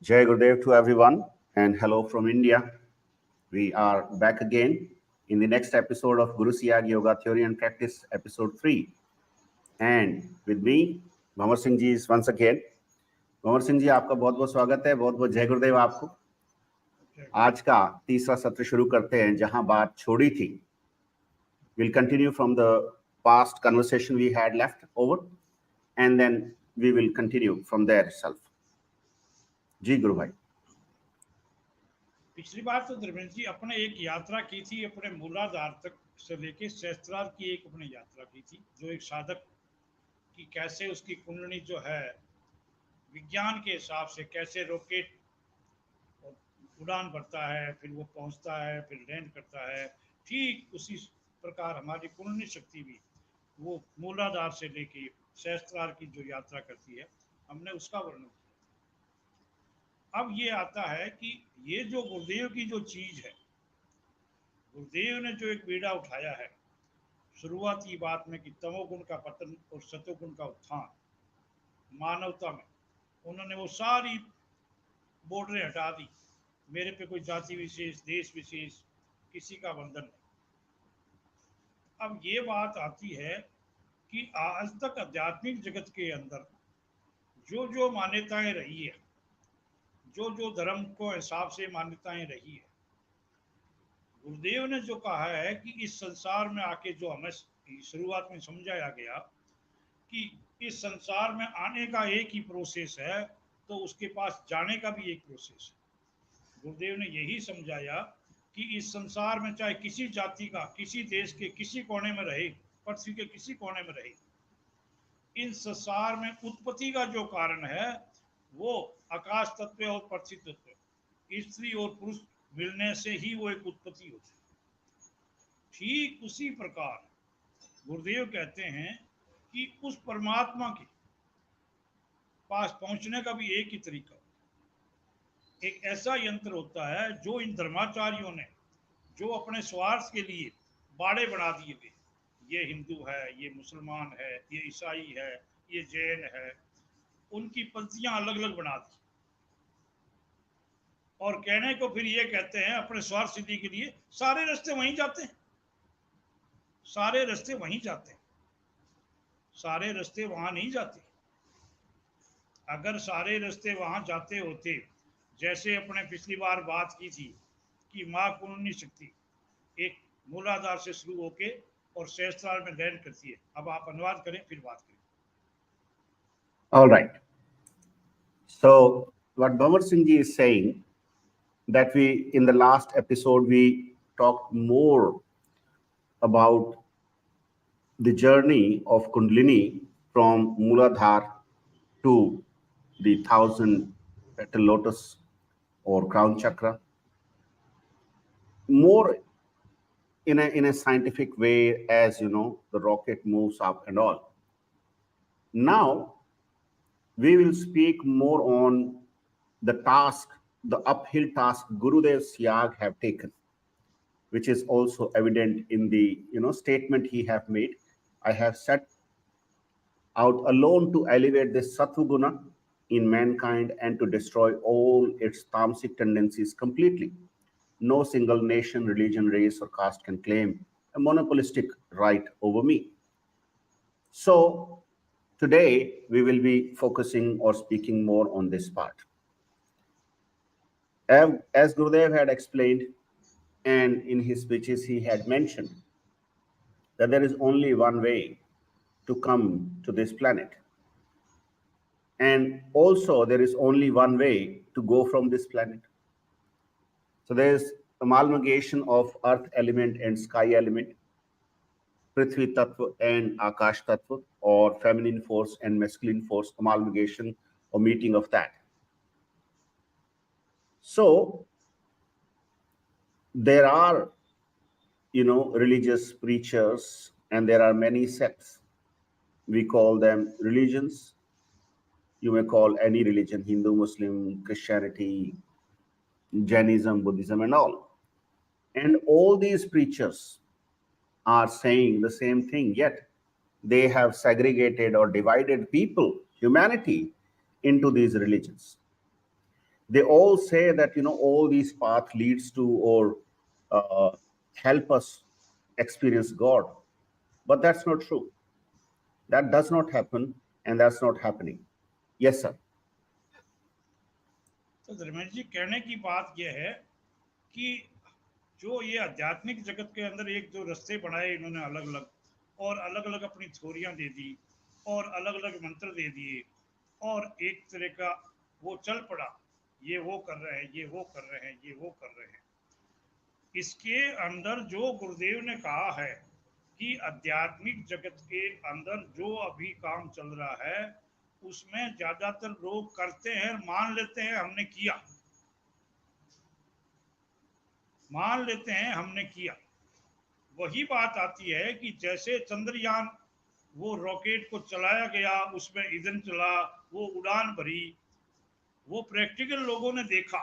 Jai Gurudev to everyone, and hello from India. We are back again in the next episode of Guru Siyag Yoga Theory and Practice, episode 3. And with me, Bhanwar Singh ji is once again. Bhanwar Singh ji, आपका बहुत बहुत स्वागत है, बहुत बहुत जय गुरुदेव आपको. आज का तीसरा सत्र शुरू करते हैं जहां बात छोड़ी थी. We'll continue from the past conversation we had left over, and then we will continue from there itself. जी गुरु भाई. पिछली बार तो धर्मेंद्र जी अपने एक यात्रा की थी, अपने मूलाधार तक से लेके सहस्त्रार की एक अपनी यात्रा की थी, जो एक साधक की कैसे उसकी कुंडली जो है विज्ञान के हिसाब से कैसे रॉकेट उड़ान भरता है, फिर वो पहुंचता है, फिर लैंड करता है. ठीक उसी प्रकार हमारी कुंडली शक्ति भी वो मूलाधार से लेके सहस्त्रार की जो यात्रा करती है, हमने उसका वर्णन किया. अब ये आता है कि ये जो गुरुदेव की जो चीज है, गुरुदेव ने जो एक बीड़ा उठाया है शुरुआती बात में कि तमोगुण का पतन और सतोगुण का उत्थान मानवता में, उन्होंने वो सारी बॉर्डरें हटा दी. मेरे पे कोई जाति विशेष, देश विशेष, किसी का बंधन नहीं. अब ये बात आती है कि आज तक आध्यात्मिक जगत के अंदर जो जो मान्यताएं रही है, जो जो धर्म को हिसाब से मान्यताएं रही है, गुरुदेव ने जो कहा है कि इस संसार में आके जो हमें शुरुआत में समझाया गया कि इस संसार में आने का एक ही प्रोसेस है, तो उसके पास जाने का भी एक प्रोसेस है. गुरुदेव ने यही समझाया कि इस संसार में चाहे किसी जाति का, किसी देश के किसी कोने में रहे, पृथ्वी के किसी कोने में रहे, इन संसार में उत्पत्ति का जो कारण है वो आकाश तत्व और पृथ्वी तत्व, स्त्री और पुरुष मिलने से ही वो एक उत्पत्ति होती है. ठीक उसी प्रकार गुरुदेव कहते हैं कि उस परमात्मा के पास पहुंचने का भी एक ही तरीका, एक ऐसा यंत्र होता है जो इन धर्माचार्यों ने जो अपने स्वार्थ के लिए बाड़े बना दिए थे, ये हिंदू है, ये मुसलमान है, ये ईसाई है, ये जैन है, उनकी पंक्तियां अलग अलग बना दी और कहने को फिर ये कहते हैं अपने स्वार्थ सिद्धि के लिए सारे रास्ते वहीं जाते हैं, सारे रास्ते वहीं जाते हैं, सारे रास्ते वहां नहीं जाते. अगर सारे रास्ते वहां जाते होते, जैसे अपने पिछली बार बात की थी कि माँ कुंडली शक्ति एक मूलाधार से शुरू होके और सहस्त्रार में लैंड करती है. अब आप अनुवाद करें, फिर बात करें. All right. So what Bhavar Singh ji is saying that we, in the last episode, we talked more about the journey of Kundalini from Mooladhara to the 1,000-petal lotus or crown chakra. More in a scientific way, as you know, the rocket moves up and all. Now, we will speak more on the task, the uphill task Gurudev Siyag have taken, which is also evident in the statement he have made. I have set out alone to elevate the sattva guna in mankind and to destroy all its tamasic tendencies completely. No single nation, religion, race, or caste can claim a monopolistic right over me. So today, we will be focusing or speaking more on this part. As Gurudev had explained, and in his speeches he had mentioned, that there is only one way to come to this planet. And also, there is only one way to go from this planet. So there is amalgamation of earth element and sky element, Prithvi Tattva and Akash Tattva, or feminine force and masculine force, amalgamation or meeting of that. So there are, religious preachers, and there are many sects. We call them religions. You may call any religion, Hindu, Muslim, Christianity, Jainism, Buddhism, and all. And all these preachers are saying the same thing, yet they have segregated or divided people, humanity, into these religions. They all say that, all these paths leads to or uh, help us experience God. But that's not true. That does not happen, and that's not happening. Yes, sir. तो धर्मेंद्र जी, कहने की बात यह है कि जो ये आध्यात्मिक जगत के अंदर एक जो रास्ते बनाए इन्होंने अलग अलग, और अलग अलग अपनी थ्योरियां दे दी, और अलग अलग मंत्र दे दिए, और एक तरह का वो चल पड़ा, ये वो कर रहे हैं, ये वो कर रहे हैं, ये वो कर रहे हैं। इसके अंदर जो गुरुदेव ने कहा है कि आध्यात्मिक जगत के अंदर जो अभी काम चल रहा है उसमें ज्यादातर लोग करते हैं, मान लेते हैं हमने किया, मान लेते हैं हमने किया। वही बात आती है कि जैसे चंद्रयान, वो रॉकेट को चलाया गया, उसमें ईंधन चला, वो उड़ान भरी, वो प्रैक्टिकल लोगों ने देखा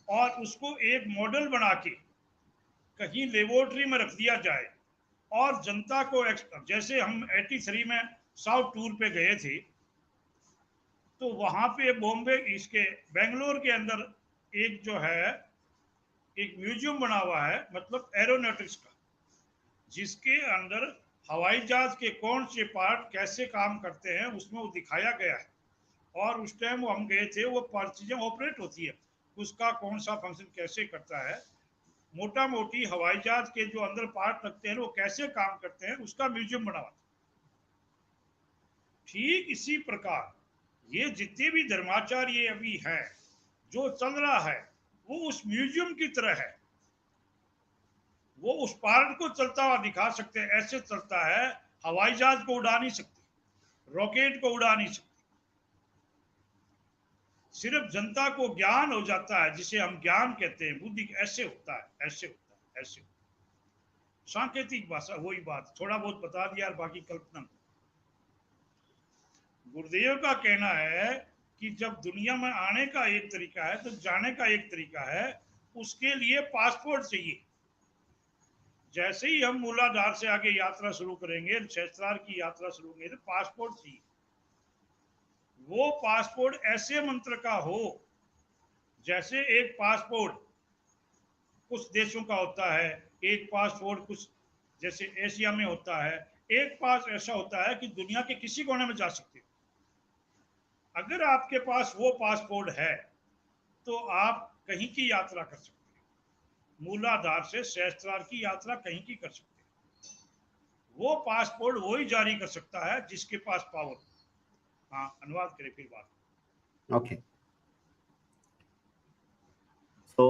और उसको एक मॉडल बना के कहीं लेबोरेटरी में रख दिया जाए और जनता को, जैसे हम 83 में साउथ टूर पे गए थे, तो वहां पे बॉम्बे, इसके बेंगलोर के अंदर एक जो है एक म्यूजियम बना हुआ है, मतलब एरोनॉटिक्स का, जिसके अंदर हवाई जहाज के कौन से पार्ट कैसे काम करते हैं उसमें वो दिखाया गया है। और उस टाइम वो हम गए थे, वो चीजें ऑपरेट होती है, उसका कौन सा फंक्शन कैसे करता है, मोटा मोटी हवाई जहाज के जो अंदर पार्ट लगते हैं वो कैसे काम करते हैं, उसका म्यूजियम बना हुआ था। ठीक इसी प्रकार ये जितने भी धर्माचार्य अभी हैं, जो चल रहा है वो उस म्यूजियम की तरह है। वो उस पार्ट को चलता हुआ दिखा सकते हैं, ऐसे चलता है, हवाई जहाज को उड़ा नहीं सकते, रॉकेट को उड़ा नहीं सकते। सिर्फ जनता को ज्ञान हो जाता है, जिसे हम ज्ञान कहते हैं, बुद्धि, ऐसे होता है, ऐसे होता है, ऐसे होता है। सांकेतिक भाषा, वही बात, थोड़ा बहुत बता दिया और बाकी कल्पना। गुरुदेव का कहना है कि जब दुनिया में आने का एक तरीका है तो जाने का एक तरीका है, उसके लिए पासपोर्ट चाहिए। जैसे ही हम मूलाधार से आगे यात्रा शुरू करेंगे, सहस्त्रार की यात्रा शुरू करेंगे, तो पासपोर्ट चाहिए। वो पासपोर्ट ऐसे मंत्र का हो जैसे एक पासपोर्ट कुछ देशों का होता है, एक पासपोर्ट कुछ जैसे एशिया में होता है, एक पास ऐसा होता है कि दुनिया के किसी कोने में जा सकते हो। अगर आपके पास वो पासपोर्ट है तो आप कहीं की यात्रा कर सकते हैं, मूलाधार से सहस्त्रार की यात्रा कहीं की कर सकते हैं। वो पासपोर्ट वही जारी कर सकता है जिसके पास पावर। हाँ, अनुवाद करें फिर बात। Okay. So,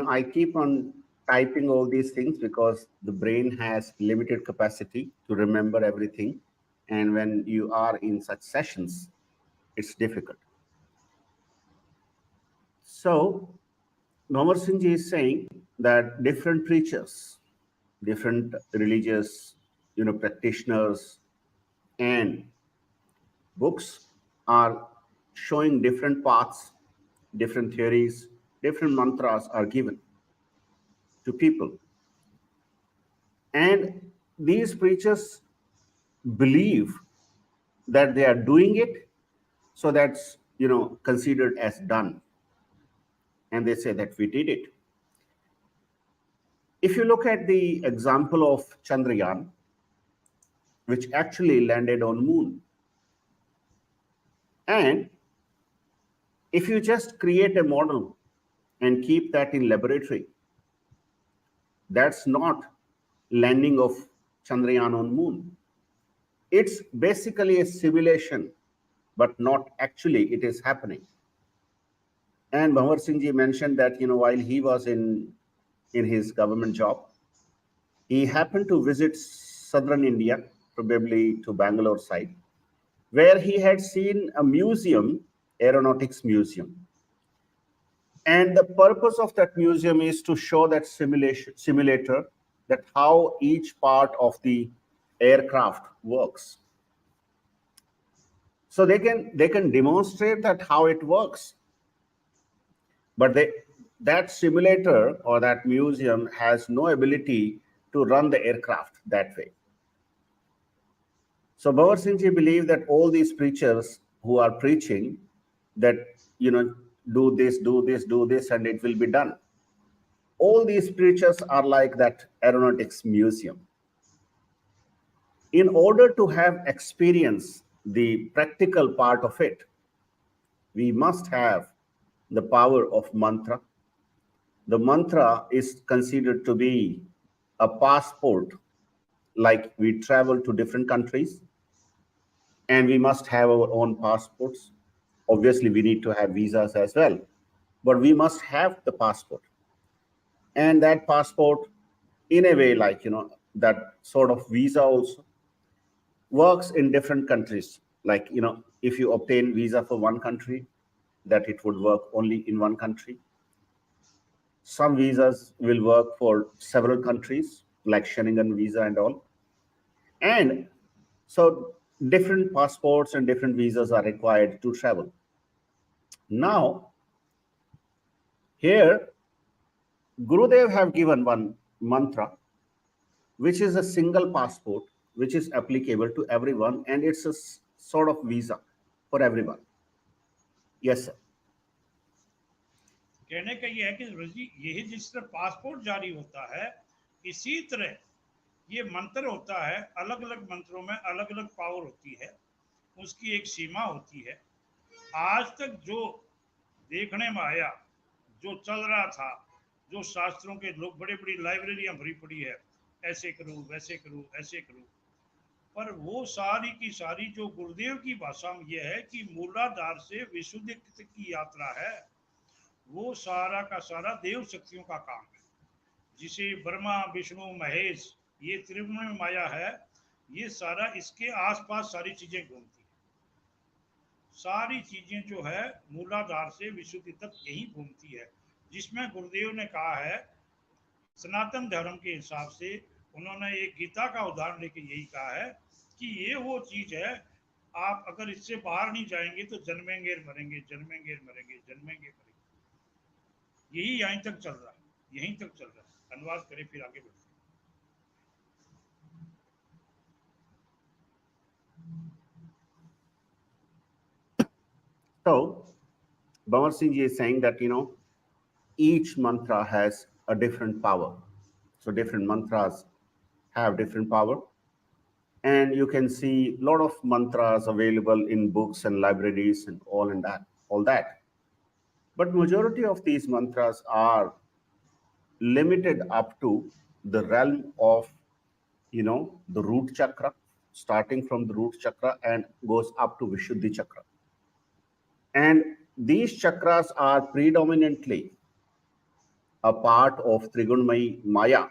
I keep on typing all these things because the brain has limited capacity to remember everything. And when you are in such sessions, it's difficult. So, Bhamar Singh ji is saying that different preachers, different religious, practitioners and books are showing different paths, different theories, different mantras are given to people. And these preachers believe that they are doing it, so that's considered as done. And they say that we did it. If you look at the example of Chandrayaan, which actually landed on moon, and if you just create a model and keep that in laboratory, that's not landing of Chandrayaan on moon. It's basically a simulation, but not actually it is happening. And Bhavar Singh ji mentioned that while he was in his government job, he happened to visit southern India, probably to Bangalore side, where he had seen a museum, aeronautics museum. And the purpose of that museum is to show that simulator, that how each part of the aircraft works. So they can demonstrate that how it works. But that simulator or that museum has no ability to run the aircraft that way. So Bhavar Singh ji believed that all these preachers who are preaching, that, do this, do this, do this, and it will be done. All these preachers are like that aeronautics museum. In order to have experience the practical part of it, we must have the power of mantra. The mantra is considered to be a passport, like we travel to different countries and we must have our own passports. Obviously, we need to have visas as well, but we must have the passport. And that passport, in a way, like, that sort of visa also works in different countries. Like, if you obtain visa for one country, that it would work only in one country. Some visas will work for several countries, like Schengen visa and all. And so different passports and different visas are required to travel. Now, here, Gurudev have given one mantra, which is a single passport, which is applicable to everyone, and it's a sort of visa for everyone. Yes, sir. कहने का ये है कि यही जिस तरह passport जारी होता है, इसी तरह ये मंत्र होता है। अलग अलग मंत्रों में अलग अलग पावर होती है, उसकी एक सीमा होती है। आज तक जो देखने में आया, जो चल रहा था, जो शास्त्रों के लोग बड़ी बड़ी लाइब्रेरियां भरी पड़ी है, ऐसे करो, वैसे करो, ऐसे करो, पर वो सारी की सारी जो गुरुदेव की भाषा में यह है कि मूलाधार से विशुद्धि की यात्रा है, वो सारा का सारा देव शक्तियों का काम है। जिसे ब्रह्मा, विष्णु, महेश, ये त्रिभुवन माया है, ये सारा इसके आसपास सारी चीजें घूमती है। सारी चीजें जो है मूलाधार से विशुद्धि तक यही घूमती है, जिसमें गुरुदेव ने कहा है सनातन धर्म के हिसाब से, उन्होंने एक गीता का उदाहरण लेके यही कहा है कि ये वो चीज है, आप अगर इससे बाहर नहीं जाएंगे तो जन्मेंगे मरेंगे, जन्मेंगे मरेंगे, जन्मेंगे मरेंगे। यही यहीं तक चल रहा है, यहीं तक चल रहा है। अनुवाद करें फिर आगे बढ़ते हैं। So, Bhavar Singh ji is saying that, each mantra has a different power. So different mantras have different power. And you can see a lot of mantras available in books and libraries and all that. But majority of these mantras are limited up to the realm of, the root chakra, starting from the root chakra and goes up to Vishuddhi chakra. And these chakras are predominantly a part of Trigunmai Maya,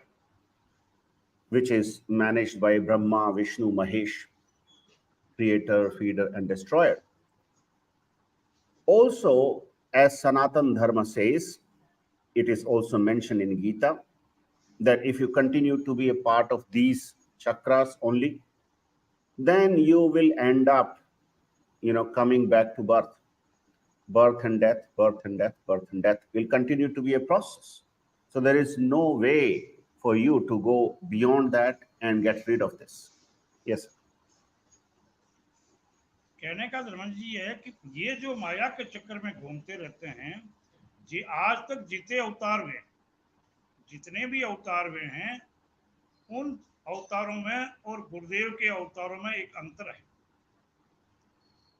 which is managed by Brahma, Vishnu, Mahesh, creator, feeder, and destroyer. Also, as Sanatan Dharma says, it is also mentioned in Gita that if you continue to be a part of these chakras only, then you will end up, coming back to birth. Birth and death, birth and death, birth and death will continue to be a process. So there is no way for you to go beyond that and get rid of this. Yes. कहने का धर्म जी है कि ये जो माया के चक्कर में घूमते रहते हैं, जी आज तक जितने अवतार हुए, जितने भी अवतार हुए हैं, उन अवतारों में और गुरुदेव के अवतारों में एक अंतर है।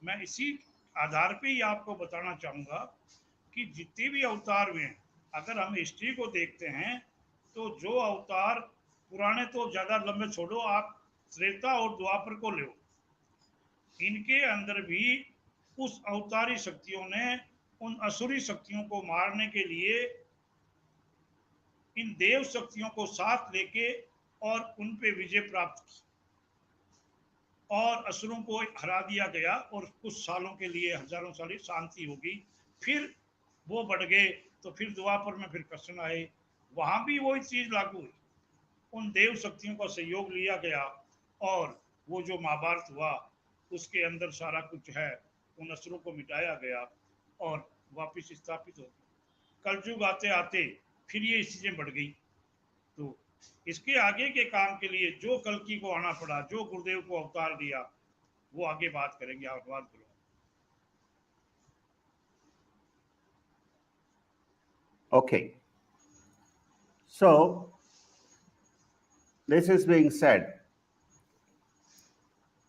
मैं इसी आधार पे ही आपको बताना चाहूंगा कि जितने भी अवतार हुए हैं, अगर हम हिस्ट्री को देखते हैं तो जो अवतार पुराने तो ज्यादा लंबे छोड़ो, आप त्रेता और द्वापर को लो, इनके अंदर भी उस अवतारी शक्तियों ने उन असुरी शक्तियों को मारने के लिए इन देव शक्तियों को साथ लेके और उन पे विजय प्राप्त की और असुरों को हरा दिया गया और कुछ सालों के लिए, हजारों साल शांति होगी। फिर वो बढ़ गए तो फिर द्वापर में फिर कृष्ण आए, वहां भी वही चीज लागू हुई। उन देव शक्तियों का सहयोग लिया गया और वो जो महाभारत हुआ उसके अंदर सारा कुछ है, उन असुरों को मिटाया गया और वापिस स्थापित हो गया। कलयुग आते आते फिर ये चीजें बढ़ गई। तो इसके आगे के काम के लिए जो कल्कि को आना पड़ा, जो गुरुदेव को अवतार दिया, वो आगे बात करेंगे। आप बात करो। Okay, so this is being said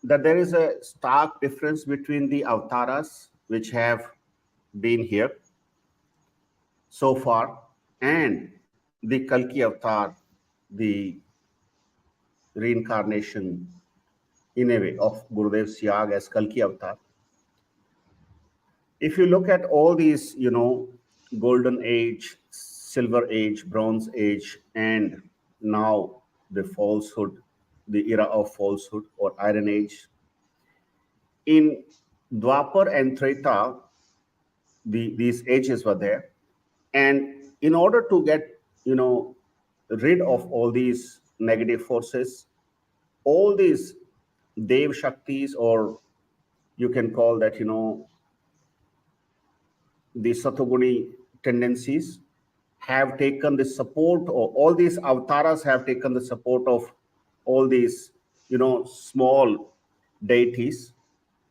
that there is a stark difference between the avatars which have been here so far and the Kalki avatar, the reincarnation in a way of Gurudev Siyag as Kalki avatar. If you look at all these, golden age, silver age, bronze age, and now the falsehood, the era of falsehood or iron age, in Dwapar and Treta, these ages were there. And in order to get, rid of all these negative forces, all these Dev Shaktis, or you can call that, the Satoguni tendencies, have taken the support, or all these avatars have taken the support of all these, small deities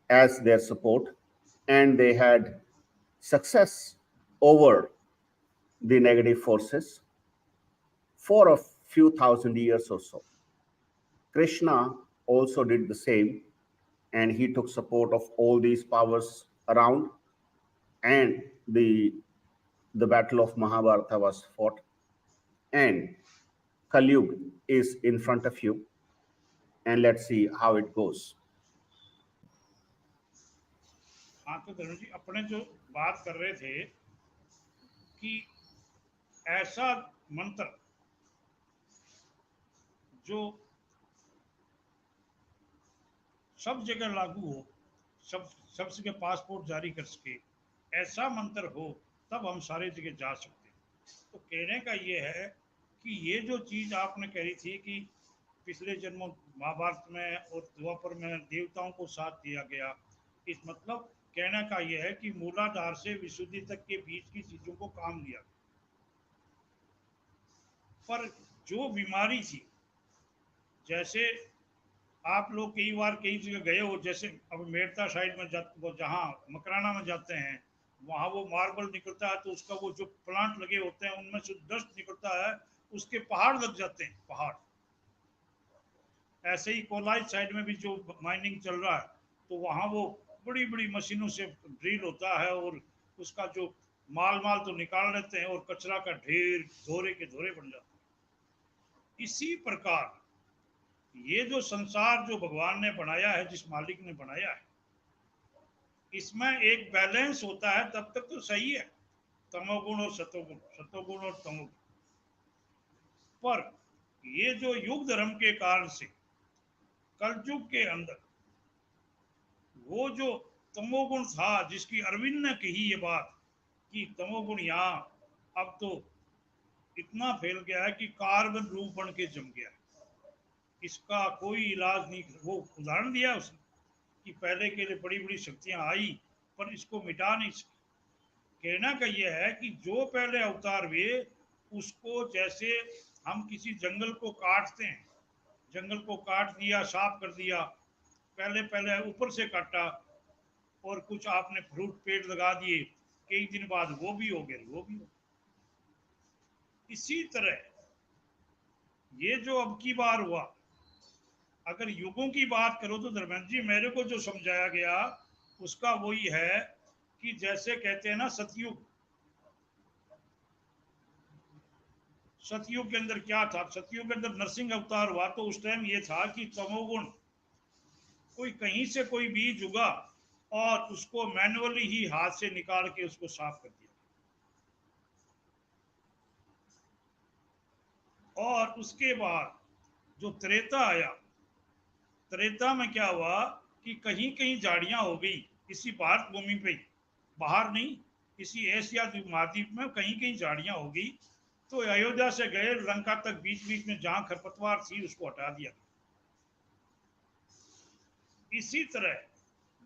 as their support, and they had success over the negative forces for a few thousand years or so. Krishna also did the same, and he took support of all these powers around, and the battle of Mahabharata was fought, and Kalyug is in front of you, and let's see how it goes. हाँ तो धर्म जी अपने जो बात कर रहे थे कि ऐसा मंत्र जो सब जगह लागू हो, सब सब जगह पासपोर्ट जारी कर सके, ऐसा मंत्र हो, तब हम सारे जगह जा सकते हैं। तो कहने का ये है कि ये जो चीज़ आपने कही थी कि पिछले जन्मों महाभारत में और द्वापर में देवताओं को साथ दिया गया, इस मतलब कहने का यह है कि मूलाधार से विशुद्धि तक के बीच की चीजों को काम लिया। पर जो बीमारी थी, जैसे आप लोग कई बार कई जगह गए हो, जैसे अब मेड़ता साइड में जहाँ मकराना में जाते हैं, वहाँ वो मार्बल निकलता है, तो उसका वो जो प्लांट लगे होते हैं उनमें से डस्ट निकलता है, उसके पहाड़ लग जाते हैं, पहाड़। ऐसे ही कोलाई साइड में भी जो माइनिंग चल रहा है, तो वहाँ वो बड़ी बड़ी मशीनों से ड्रिल होता है, और उसका जो माल माल तो निकाल लेते हैं, और कचरा का ढेर धोरे के धोरे बन जाते हैं। इसी प्रकार ये जो संसार जो भगवान ने बनाया है, जिस मालिक ने बनाया है, इसमें एक बैलेंस होता है, तब तक तो सही है, तमोगुण और सतोगुण, सतोगुण और तमोगुण। पर ये जो युग धर्म के कारण से कलयुग के अंदर वो जो तमोगुण था, जिसकी अरविंद ने कही ये बात कि तमोगुण यहाँ अब तो इतना फैल गया है कि कार्बन रूप बन के जम गया है, इसका कोई इलाज नहीं। वो उदाहरण दिया उसने कि पहले के लिए बड़ी बड़ी शक्तियां आई, पर इसको मिटा नहीं सकी। कहना का यह है कि जो पहले अवतार हुए, उसको जैसे हम किसी जंगल को काटते हैं, जंगल को काट दिया, साफ कर दिया, पहले पहले ऊपर से काटा, और कुछ आपने फ्रूट पेड़ लगा दिए, कई दिन बाद वो भी हो गए, वो भी हो गए। इसी तरह ये जो अब की बार हुआ, अगर युगों की बात करो तो धर्मेंद्र जी, मेरे को जो समझाया गया उसका वही है कि जैसे कहते हैं ना, सतयुग, सतयुग के अंदर क्या था, सतयुग के अंदर नरसिंह अवतार हुआ, तो उस टाइम ये था कि तमोगुण कोई कहीं से कोई बीज उगा, और उसको मैनुअली ही हाथ से निकाल के उसको साफ कर दिया। और उसके बाद जो त्रेता आया, त्रेता में क्या हुआ कि कहीं कहीं झाड़ियां हो गई, इसी भारत भूमि पे, बाहर नहीं, इसी एशिया महाद्वीप में कहीं कहीं झाड़ियां हो गई, तो अयोध्या से गए लंका तक, बीच बीच में जहां खरपतवार थी उसको हटा दिया। इसी तरह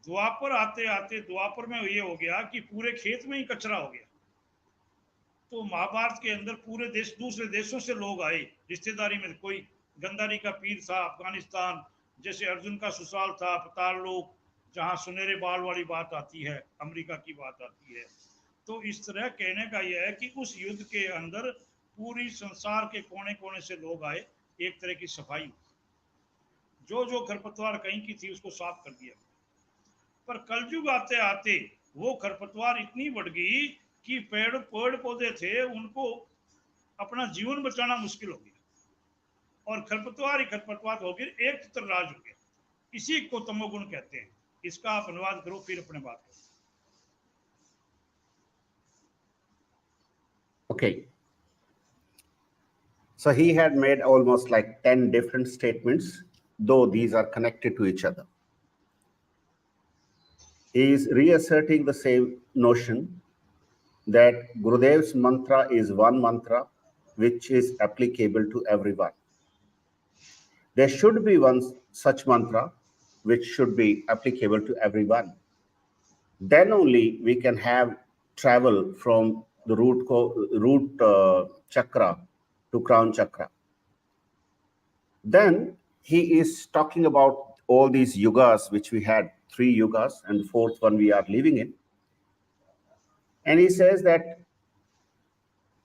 द्वापर आते आते, द्वापर में ये हो गया कि पूरे खेत में ही कचरा हो गया। तो महाभारत के अंदर पूरे देश, दूसरे देशों से लोग आए रिश्तेदारी में, कोई गंधारी का पीर था अफगानिस्तान, जैसे अर्जुन का ससुराल था लोग, जहाँ सुनहरे बाल वाली बात आती है, अमेरिका की बात आती है, तो इस तरह कहने का यह है कि उस युद्ध के अंदर पूरी संसार के कोने कोने से लोग आए, एक तरह की सफाई हुई, जो खरपतवार कहीं की थी उसको साफ कर दिया। पर कलयुग आते आते वो खरपतवार इतनी बढ़ गई कि पेड़ पौधे थे उनको अपना जीवन बचाना मुश्किल हो गया, और खरपतवार ही खरपतवार हो गए, एक राज हो गया। इसी को तमोगुण कहते हैं। इसका आप अनुवाद करो, फिर अपने बात करो। Okay. So he had made almost like 10 different statements, though these are connected to each other. He is reasserting the same notion that Gurudev's mantra is one mantra which is applicable to everyone. There should be one such mantra which should be applicable to everyone. Then only we can have travel from the root chakra to crown chakra. Then he is talking about all these yugas, which we had 3 yugas, and the 4th one we are living in. And he says that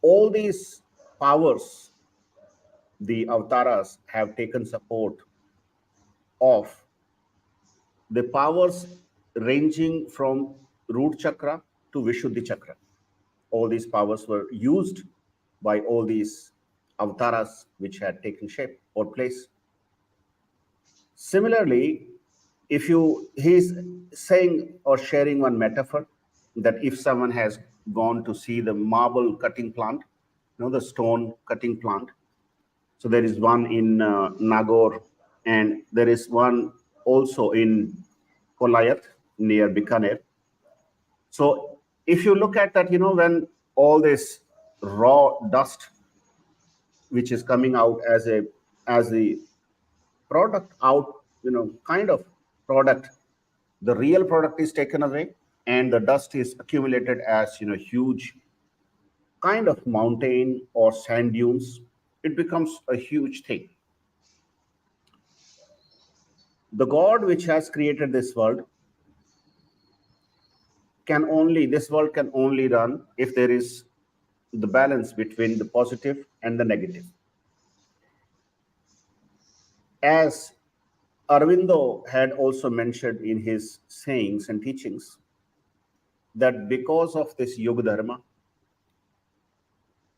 all these powers, the avatars have taken support of the powers ranging from root chakra to Vishuddhi chakra. All these powers were used by all these avatars which had taken shape or place. Similarly, he's saying or sharing one metaphor that if someone has gone to see the marble cutting plant, the stone cutting plant. So there is one in Nagaur, and there is one also in Kolayat near Bikaner. So if you look at that, when all this raw dust, which is coming out as the product out, kind of product, the real product is taken away, and the dust is accumulated as, huge kind of mountain or sand dunes. It becomes a huge thing. The God which has created this world this world can only run if there is the balance between the positive and the negative. As Aurobindo had also mentioned in his sayings and teachings, that because of this yoga dharma,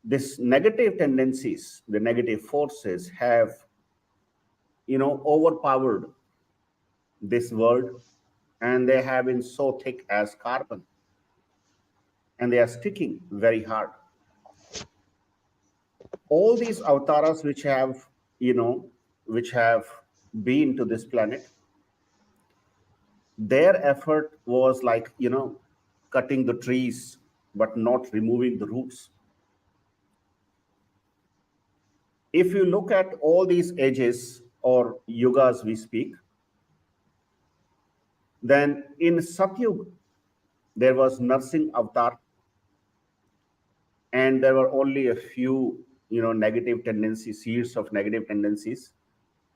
this negative tendencies, the negative forces have, overpowered this world, and they have been so thick as carbon, and they are sticking very hard. All these avatars which have, which have been to this planet, their effort was like, cutting the trees, but not removing the roots. If you look at all these ages or yugas we speak, then in Satyug, there was Narsingh avatar, and there were only a few, negative tendencies, seeds of negative tendencies,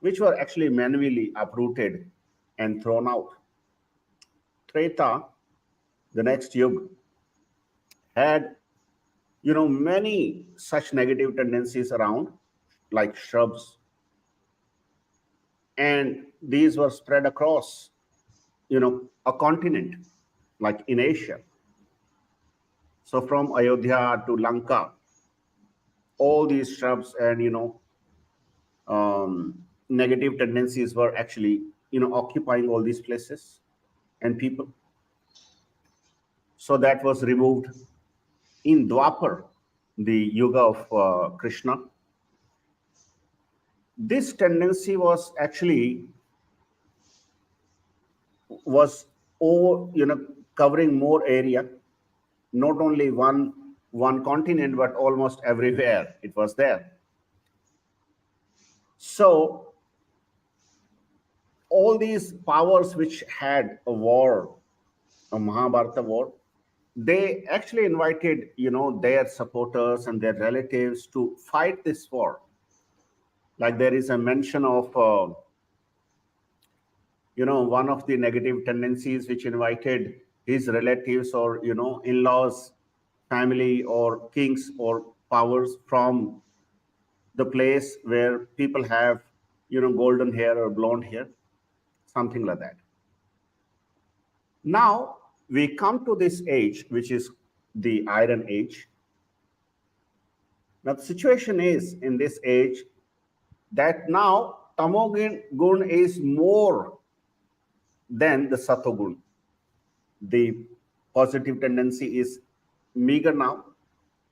which were actually manually uprooted and thrown out. Treta, the next yug, had, many such negative tendencies around, like shrubs, and these were spread across, a continent, like in Asia. So from Ayodhya to Lanka, all these shrubs and, negative tendencies were actually, occupying all these places and people. So that was removed in Dwapar, the yuga of Krishna. This tendency was actually covering more area, not only one continent, but almost everywhere it was there. So all these powers which had a war, a Mahabharata war, they actually invited, their supporters and their relatives to fight this war. Like there is a mention of, one of the negative tendencies which invited his relatives or, in-laws family or kings or powers from the place where people have, golden hair or blonde hair, something like that. Now we come to this age, which is the Iron Age. Now the situation is in this age that now tamogun gun is more than the satogun. The positive tendency is meager now,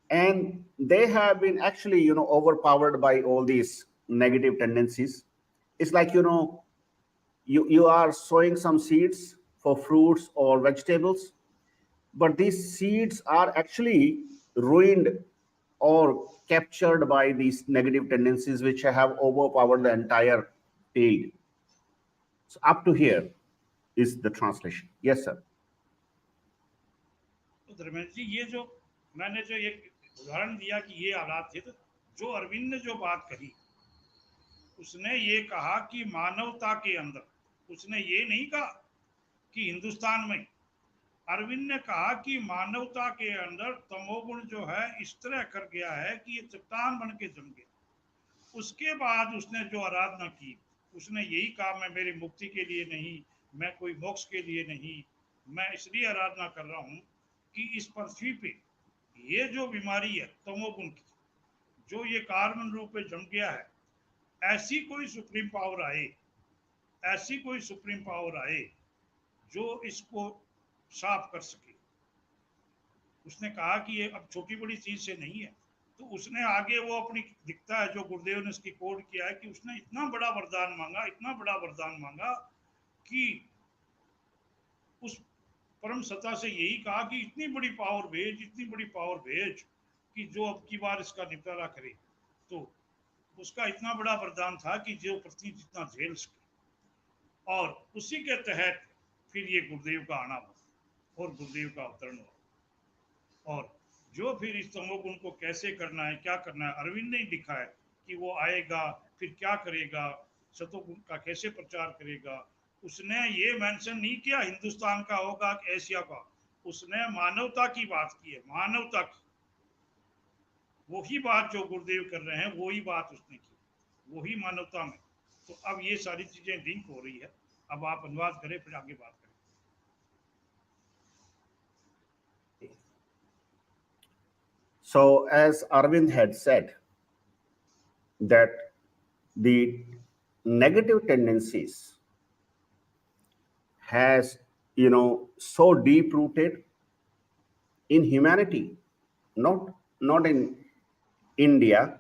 and they have been actually, overpowered by all these negative tendencies. It's like, you are sowing some seeds for fruits or vegetables, but these seeds are actually ruined or captured by these negative tendencies which have overpowered the entire field. So up to here is the translation. Yes, sir. तो धर्मेंद्र जी, ये जो मैंने जो एक उदाहरण दिया कि ये हालात थे, तो जो अरविंद ने जो बात कही, उसने ये कहा कि मानवता के अंदर, उसने ये नहीं कहा कि हिंदुस्तान में। अरविंद ने कहा कि मानवता के अंदर तमोगुण जो है इस तरह कर गया है कि ये चट्टान बन के जम गया। उसके बाद उसने जो आराधना की, उसने यही कहा, मैं मेरी मुक्ति के लिए नहीं, मैं कोई मोक्ष के लिए नहीं, मैं इसलिए आराधना कर रहा हूं कि इस पृथ्वी पे ये जो बीमारी है तमोगुण की, जो ये कार्बन रूप में जम गया है, ऐसी कोई सुप्रीम पावर आए, ऐसी कोई सुप्रीम पावर आए जो इसको साफ कर सके। उसने कहा कि ये अब छोटी बड़ी चीज से नहीं है। तो उसने आगे वो अपनी दिखता है, जो गुरुदेव ने उसकी कोड किया है कि उसने इतना बड़ा वरदान मांगा, इतना बड़ा वरदान मांगा कि उस परम सत्ता से यही कहा कि इतनी बड़ी पावर भेज, इतनी बड़ी पावर भेज कि जो अब की बार इसका निपटारा करे। तो उसका इतना बड़ा वरदान था कि जो पृथ्वी जितना झेल सके, और उसी के तहत फिर ये गुरुदेव का आना हुआ और गुरुदेव का अवतरण हुआ। और जो फिर इस तमोगुण को कैसे करना है, क्या करना है, अरविंद ने ही लिखा है कि वो आएगा, फिर क्या करेगा, सतोगुण का कैसे प्रचार करेगा। उसने ये मेंशन नहीं किया हिंदुस्तान का होगा कि एशिया का, उसने मानवता की बात की है, मानवता की। वही बात जो गुरुदेव कर रहे हैं, वही बात उसने की, वही मानवता में। तो अब ये सारी चीजें लिंक हो रही है। अब आप अनुवाद करें, फिर आगे बात करें। So as Arvind had said, that the negative tendencies has, so deep rooted in humanity, not in India,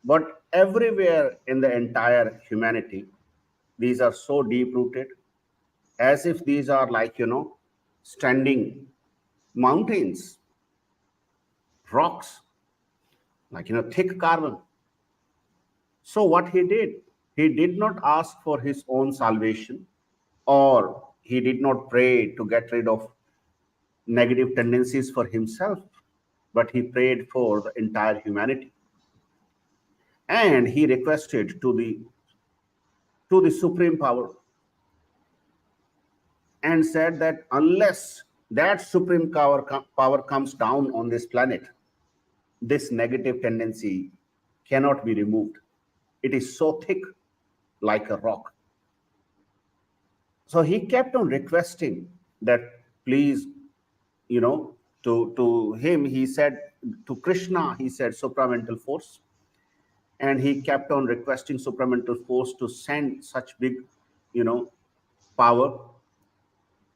but everywhere in the entire humanity. These are so deep rooted, as if these are like, standing mountains, rocks, like, thick carbon. So what he did not ask for his own salvation, or he did not pray to get rid of negative tendencies for himself, but he prayed for the entire humanity. And he requested to the supreme power, and said that unless that supreme power comes down on this planet, this negative tendency cannot be removed. It is so thick, like a rock. So he kept on requesting that, please, to him, he said, to Krishna, he said, supramental force. And he kept on requesting supramental force to send such big, power,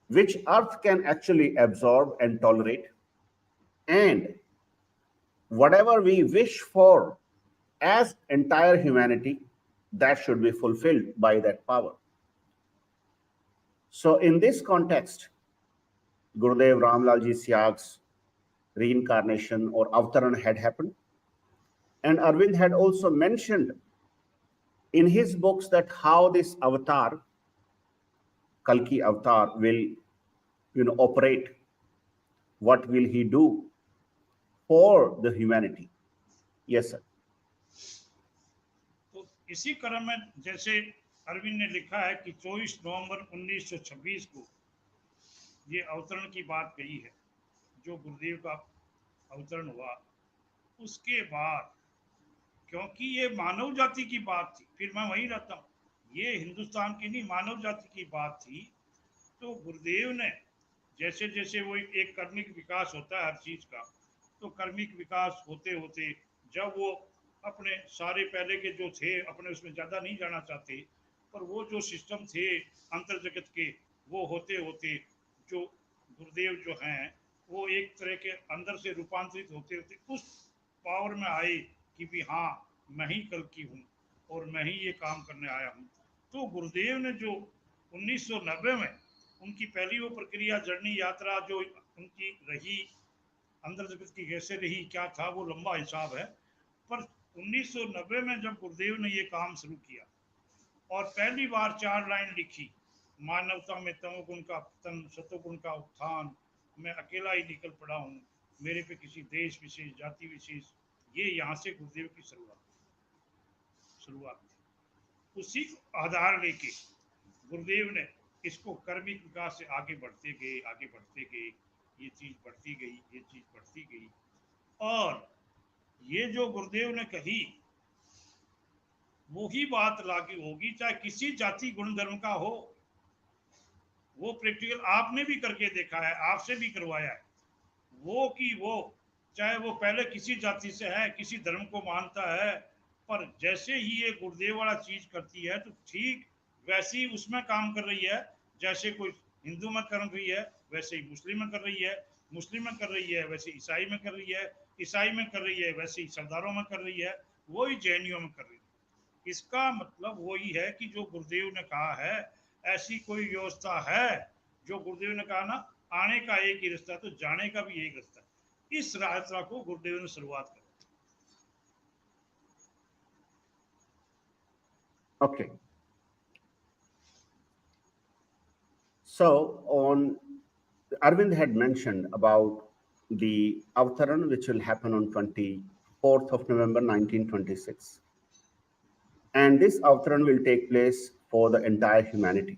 which earth can actually absorb and tolerate. And whatever we wish for as entire humanity, that should be fulfilled by that power. So in this context, Gurudev Ramlalji Siyag's reincarnation or avtaran had happened. And Arvind had also mentioned in his books that how this avatar, Kalki avatar, will, operate. What will he do for the humanity? Yes, sir. तो इसी क्रम में जैसे अरविंद ने लिखा है कि 24 नवंबर 1926 को ये अवतरण की बात कही है, जो गुरुदेव का अवतरण हुआ, उसके बाद क्योंकि ये मानव जाति की बात थी, फिर मैं वहीं रहता हूँ, ये हिंदुस्तान की नहीं मानव जाति की बात थी, तो गुरुदेव ने जैसे जैसे वो एक कर्मिक विकास होता है हर चीज का, तो कर्मिक विकास होते होते जब वो अपने सारे पहले के जो थे अपने उसमें ज्यादा नहीं जाना चाहते, पर वो जो सिस्टम थे अंतर जगत के, वो होते होते जो गुरुदेव जो हैं वो एक तरह के अंदर से रूपांतरित होते होते उस पावर में आए कि भी हाँ मैं ही कल की हूँ और मैं ही ये काम करने आया हूँ। तो गुरुदेव ने जो 1990 में उनकी पहली वो प्रक्रिया जर्नी यात्रा जो उनकी रही अंदर जगत की कैसे रही क्या था वो लंबा हिसाब है, पर 1990 में जब गुरुदेव ने ये काम शुरू किया और पहली बार 4 लाइन लिखी, मानवता में तमोगुण का पतन सतोगुण का उत्थान, मैं अकेला ही निकल पड़ा हूँ, मेरे पे किसी देश विशेष जाति विशेष, ये यहाँ से गुरुदेव की शुरुआत थी। उसी आधार लेके गुरुदेव ने इसको कर्मिक विकास से आगे बढ़ते गए, ये चीज बढ़ती गई, ये चीज बढ़ती गई, और ये जो गुरुदेव ने कही वही बात लागू होगी चाहे किसी जाति गुण धर्म का हो। वो प्रैक्टिकल आपने भी करके देखा है, आपसे भी करवाया है, वो कि वो चाहे वो पहले किसी जाति से है किसी धर्म को मानता है, पर जैसे ही ये गुरुदेव वाला चीज करती है तो ठीक वैसे ही उसमें काम कर रही है, जैसे कोई हिंदू में कर रही है वैसे ही मुस्लिम में कर रही है, मुस्लिम में कर रही है वैसे ईसाई में कर रही है, ईसाई में कर रही है वैसे ही सरदारों में कर रही है, वही जैनियों में कर रही है। इसका मतलब वही है कि जो गुरुदेव ने कहा है ऐसी कोई व्यवस्था है, जो गुरुदेव ने कहा ना आने का एक ही रास्ता तो जाने का भी एक रास्ता, इस यात्रा को गुरुदेव ने शुरुआत की। Okay. So, on Arvind had mentioned about the Avtaran, which will happen on 24th of November 1926. And this Avtaran will take place for the entire humanity.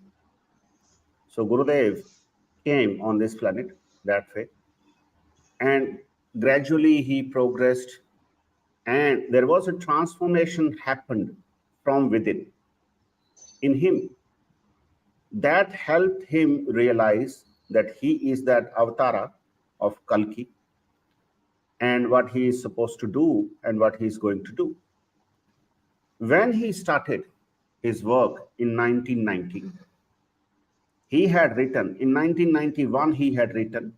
So, Gurudev came on this planet that way, and gradually he progressed, and there was a transformation happened from within in him that helped him realize that he is that avatara of Kalki and what he is supposed to do and what he is going to do. When he started his work in 1990, he had written, in 1991, he had written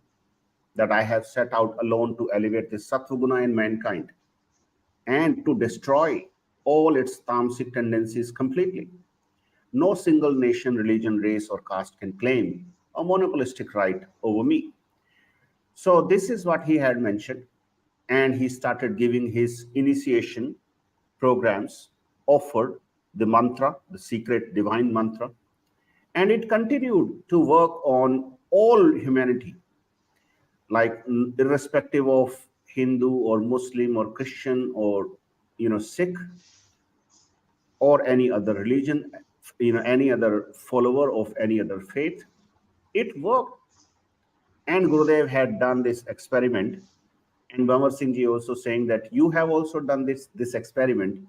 that I have set out alone to elevate the Sattvaguna in mankind and to destroy all its tamasic tendencies completely. No single nation, religion, race, or caste can claim a monopolistic right over me. So, this is what he had mentioned, and he started giving his initiation programs, offered the mantra, the secret divine mantra, and it continued to work on all humanity, like irrespective of Hindu or Muslim or Christian or Sikh or any other religion, any other follower of any other faith. It worked. And Gurudev had done this experiment. And Bhamar Singh ji also saying that you have also done this experiment.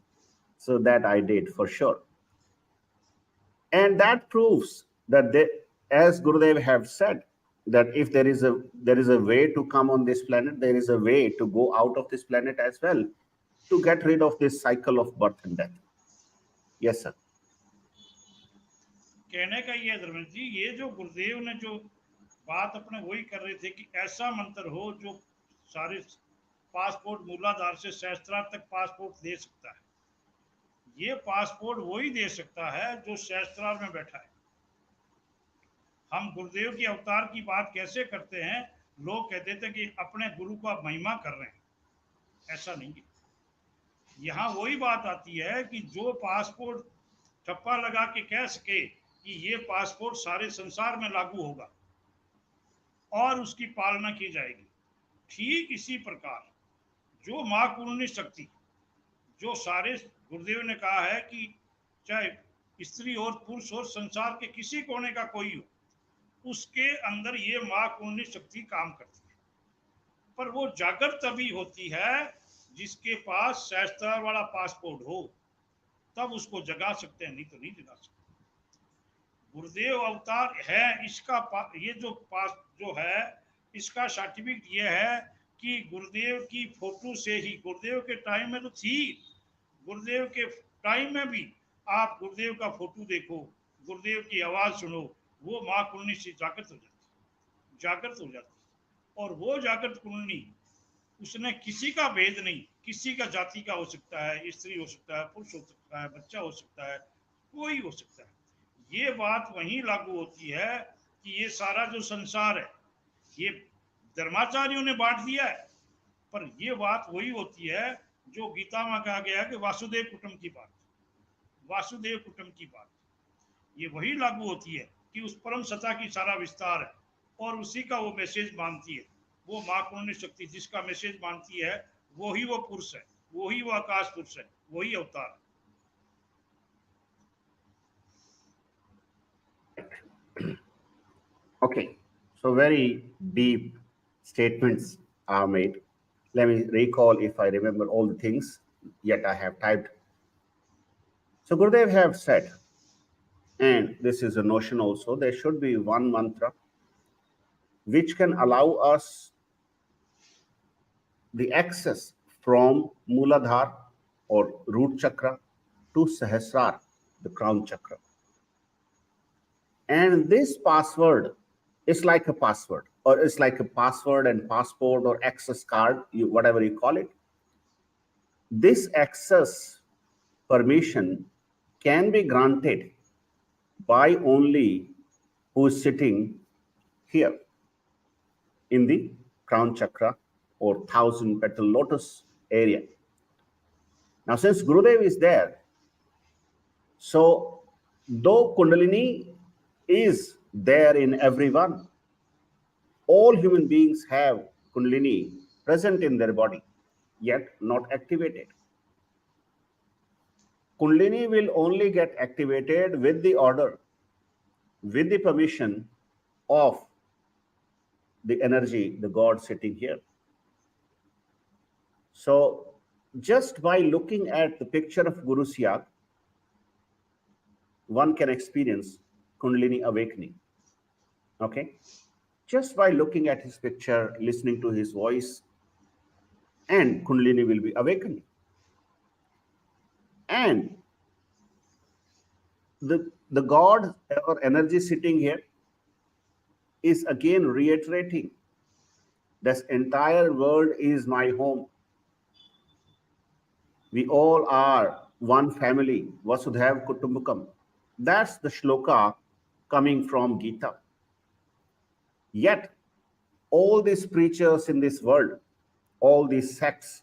So that I did for sure. And that proves that they, as Gurudev have said, that if there is a way to come on this planet, there is a way to go out of this planet as well, to get rid of this cycle of birth and death. Yes, sir. कहने का ये धर्मेंद्र जी, ये जो गुरुदेव ने जो बात अपने वही कर रहे थे कि ऐसा मंत्र हो जो सारे पासपोर्ट मूलाधार से सहस्त्रार्थ तक पासपोर्ट दे सकता है। ये पासपोर्ट वही दे सकता है जो सहस्त्रार्थ में बैठा है। हम गुरुदेव की अवतार की बात कैसे करते हैं, लोग कहते थे कि अपने गुरु का महिमा कर रहे हैं, ऐसा नहीं है। यहाँ वही बात आती है कि जो पासपोर्ट ठप्पा लगा के कह सके कि ये पासपोर्ट सारे संसार में लागू होगा और उसकी पालना की जाएगी, ठीक इसी प्रकार जो माँ कुंडली शक्ति, जो सारे गुरुदेव ने कहा है कि चाहे स्त्री और पुरुष और संसार के किसी कोने का कोई हो, उसके अंदर ये माँ कुंडली शक्ति काम करती है। पर वो जागृत तभी होती है जिसके पास शास्त्रार वाला पासपोर्ट हो, तब उसको जगा सकते हैं, नहीं तो नहीं जगा सकते। गुरुदेव अवतार है, इसका ये जो पास जो है, इसका सर्टिफिकेट ये है कि गुरुदेव की फोटो से ही, गुरुदेव के टाइम में तो थी, गुरुदेव के टाइम में भी आप गुरुदेव का फोटो देखो, गुरुदेव की आवाज सुनो, वो माँ कुंडली से जागृत हो जाती, जागृत हो जाती। और वो जागृत कुंडली, उसने किसी का भेद नहीं, किसी का जाति का हो सकता है, स्त्री हो सकता है, पुरुष हो सकता है, बच्चा हो सकता है, कोई हो सकता है। ये बात वहीं लागू होती है कि ये सारा जो संसार है, ये धर्माचार्यों ने बांट दिया है, पर ये बात वही होती है जो गीता में कहा गया है कि वासुदेव कुटुंब की बात, वासुदेव कुटुंब की बात, ये वही लागू होती है कि उस परम सत्ता की सारा विस्तार है और उसी का वो मैसेज मानती है। वो माँ कुंडली शक्ति जिसका मैसेज मानती है, वो ही वो पुरुष है, वो ही वो आकाश पुरुष है, वही अवतार है। Okay, so very deep statements are made. Let me recall if I remember all the things, yet I have typed. So Gurudev have said, and this is a notion also, there should be one mantra which can allow us the access from Mooladhara or root chakra to Sahasrara, the crown chakra. And this password is like a password, or it's like a password and passport or access card, whatever you call it. This access permission can be granted by only who is sitting here in the crown chakra or thousand petal lotus area. Now, since Gurudev is there, so though Kundalini is there in everyone, all human beings have Kundalini present in their body, yet not activated. Kundalini will only get activated with the order, with the permission of the energy, the God sitting here. So, just by looking at the picture of Guru Siyag, one can experience Kundalini awakening. Okay? Just by looking at his picture, listening to his voice, and Kundalini will be awakening. And the God or energy sitting here is again reiterating this entire world is my home. We all are one family, Vasudhaiva Kutumbakam. That's the shloka coming from Gita. Yet, all these preachers in this world, all these sects